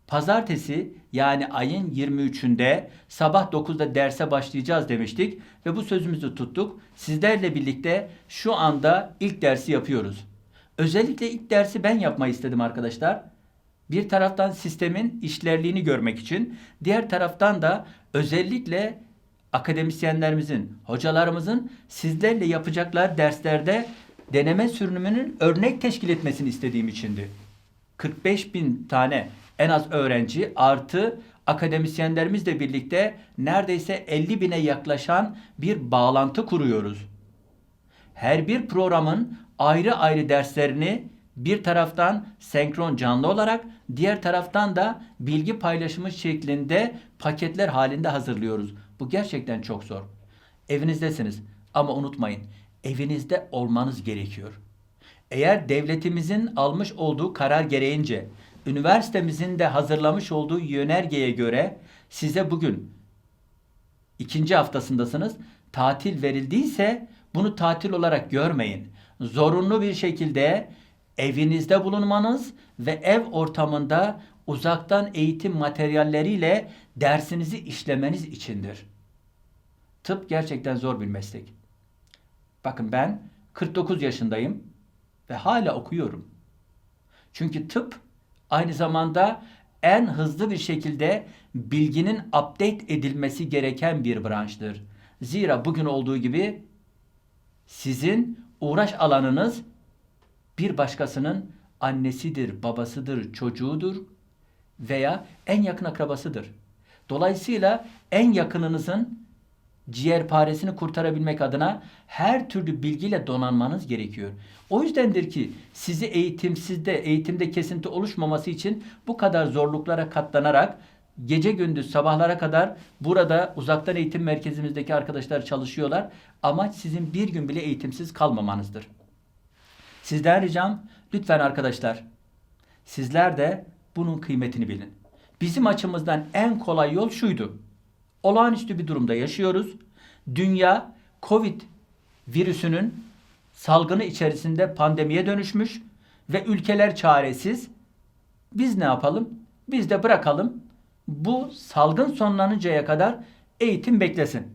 Pazartesi yani ayın 23'ünde sabah 9'da derse başlayacağız demiştik ve bu sözümüzü tuttuk. Sizlerle birlikte şu anda ilk dersi yapıyoruz. Özellikle ilk dersi ben yapmayı istedim arkadaşlar. Bir taraftan sistemin işlerliğini görmek için, diğer taraftan da özellikle akademisyenlerimizin, hocalarımızın sizlerle yapacaklar derslerde deneme sürünümünün örnek teşkil etmesini istediğim içindi. 45 bin tane en az öğrenci artı akademisyenlerimizle birlikte neredeyse 50 bine yaklaşan bir bağlantı kuruyoruz. Her bir programın ayrı ayrı derslerini bir taraftan senkron canlı olarak, diğer taraftan da bilgi paylaşımı şeklinde paketler halinde hazırlıyoruz. Bu gerçekten çok zor. Evinizdesiniz ama unutmayın, evinizde olmanız gerekiyor. Eğer devletimizin almış olduğu karar gereğince, üniversitemizin de hazırlamış olduğu yönergeye göre size bugün ikinci haftasındasınız, tatil verildiyse bunu tatil olarak görmeyin. Zorunlu bir şekilde evinizde bulunmanız ve ev ortamında uzaktan eğitim materyalleriyle dersinizi işlemeniz içindir. Tıp gerçekten zor bir meslek. Bakın ben 49 yaşındayım ve hala okuyorum. Çünkü tıp aynı zamanda en hızlı bir şekilde bilginin update edilmesi gereken bir branştır. Zira bugün olduğu gibi sizin uğraş alanınız bir başkasının annesidir, babasıdır, çocuğudur veya en yakın akrabasıdır. Dolayısıyla en yakınınızın ciğerparesini kurtarabilmek adına her türlü bilgiyle donanmanız gerekiyor. O yüzdendir ki sizi eğitimde kesinti oluşmaması için bu kadar zorluklara katlanarak gece gündüz sabahlara kadar burada uzaktan eğitim merkezimizdeki arkadaşlar çalışıyorlar. Amaç sizin bir gün bile eğitimsiz kalmamanızdır. Sizden ricam lütfen arkadaşlar sizler de bunun kıymetini bilin. Bizim açımızdan en kolay yol şuydu. Olağanüstü bir durumda yaşıyoruz. Dünya Covid virüsünün salgını içerisinde pandemiye dönüşmüş ve ülkeler çaresiz. Biz ne yapalım? Biz de bırakalım. Bu salgın sonlanıncaya kadar eğitim beklesin.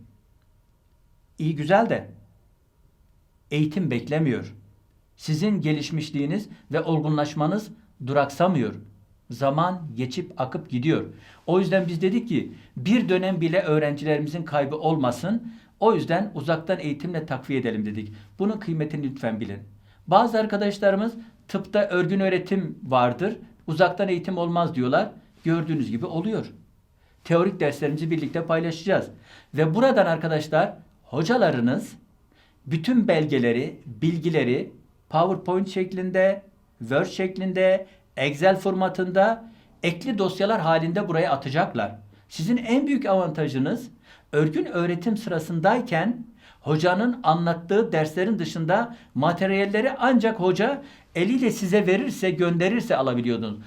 İyi güzel de eğitim beklemiyor. Sizin gelişmişliğiniz ve olgunlaşmanız duraksamıyor. Zaman geçip akıp gidiyor. O yüzden biz dedik ki bir dönem bile öğrencilerimizin kaybı olmasın. O yüzden uzaktan eğitimle takviye edelim dedik. Bunun kıymetini lütfen bilin. Bazı arkadaşlarımız tıpta örgün öğretim vardır, uzaktan eğitim olmaz diyorlar. Gördüğünüz gibi oluyor. Teorik derslerimizi birlikte paylaşacağız. Ve buradan arkadaşlar hocalarınız bütün belgeleri, bilgileri PowerPoint şeklinde, Word şeklinde, Excel formatında ekli dosyalar halinde buraya atacaklar. Sizin en büyük avantajınız örgün öğretim sırasındayken hocanın anlattığı derslerin dışında materyalleri ancak hoca eliyle size verirse, gönderirse alabiliyordunuz.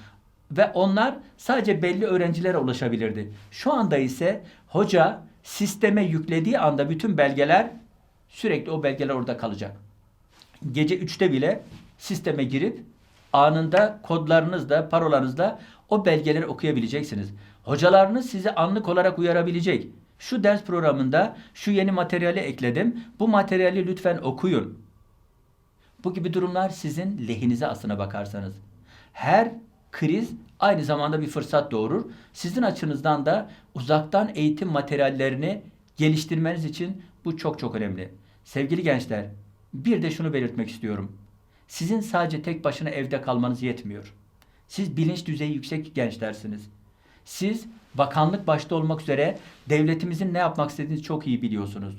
Ve onlar sadece belli öğrencilere ulaşabilirdi. Şu anda ise hoca sisteme yüklediği anda bütün belgeler sürekli o belgeler orada kalacak. Gece 3'te bile sisteme girip anında kodlarınızla, parolanızla o belgeleri okuyabileceksiniz. Hocalarınız sizi anlık olarak uyarabilecek. Şu ders programında şu yeni materyali ekledim. Bu materyali lütfen okuyun. Bu gibi durumlar sizin lehinize aslına bakarsanız. Her kriz aynı zamanda bir fırsat doğurur. Sizin açınızdan da uzaktan eğitim materyallerini geliştirmeniz için bu çok çok önemli. Sevgili gençler, bir de şunu belirtmek istiyorum. Sizin sadece tek başına evde kalmanız yetmiyor. Siz bilinç düzeyi yüksek gençlersiniz. Siz bakanlık başta olmak üzere devletimizin ne yapmak istediğini çok iyi biliyorsunuz.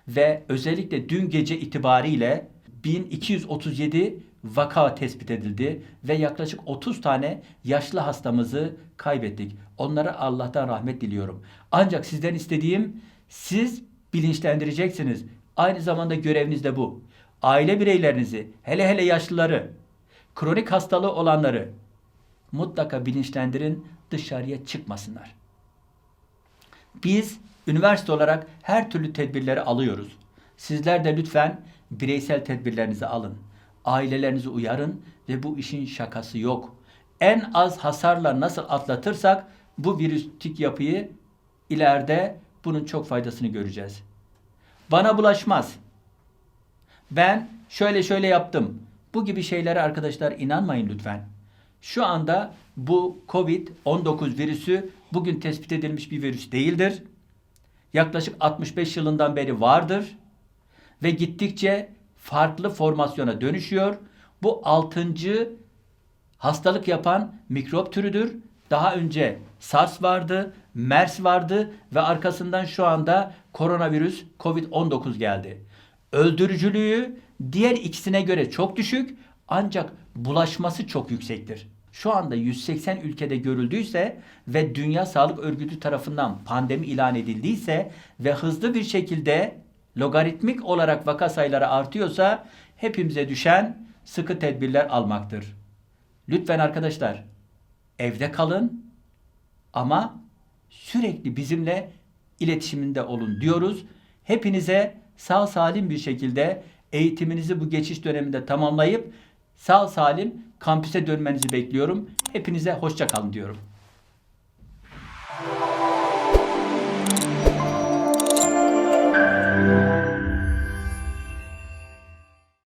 Ve özellikle dün gece itibariyle 1237 vaka tespit edildi ve yaklaşık 30 tane yaşlı hastamızı kaybettik. Onlara Allah'tan rahmet diliyorum. Ancak sizden istediğim siz bilinçlendireceksiniz. Aynı zamanda göreviniz de bu. Aile bireylerinizi, hele hele yaşlıları, kronik hastalığı olanları mutlaka bilinçlendirin, dışarıya çıkmasınlar. Biz üniversite olarak her türlü tedbirleri alıyoruz. Sizler de lütfen bireysel tedbirlerinizi alın. Ailelerinizi uyarın ve bu işin şakası yok. en az hasarla nasıl atlatırsak bu virüstik yapıyı ileride bunun çok faydasını göreceğiz. Bana bulaşmaz. Ben şöyle yaptım. Bu gibi şeylere arkadaşlar inanmayın lütfen. Şu anda bu Covid-19 virüsü bugün tespit edilmiş bir virüs değildir. Yaklaşık 65 yılından beri vardır ve gittikçe farklı formasyona dönüşüyor. Bu 6. hastalık yapan mikrop türüdür. Daha önce SARS vardı, MERS vardı ve arkasından şu anda koronavirüs Covid-19 geldi. Öldürücülüğü diğer ikisine göre çok düşük ancak bulaşması çok yüksektir. Şu anda 180 ülkede görüldüyse ve Dünya Sağlık Örgütü tarafından pandemi ilan edildiyse ve hızlı bir şekilde logaritmik olarak vaka sayıları artıyorsa hepimize düşen sıkı tedbirler almaktır. Lütfen arkadaşlar evde kalın ama sürekli bizimle iletişiminde olun diyoruz. Hepinize sağ salim bir şekilde eğitiminizi bu geçiş döneminde tamamlayıp sağ salim kampüse dönmenizi bekliyorum. Hepinize hoşça kalın diyorum.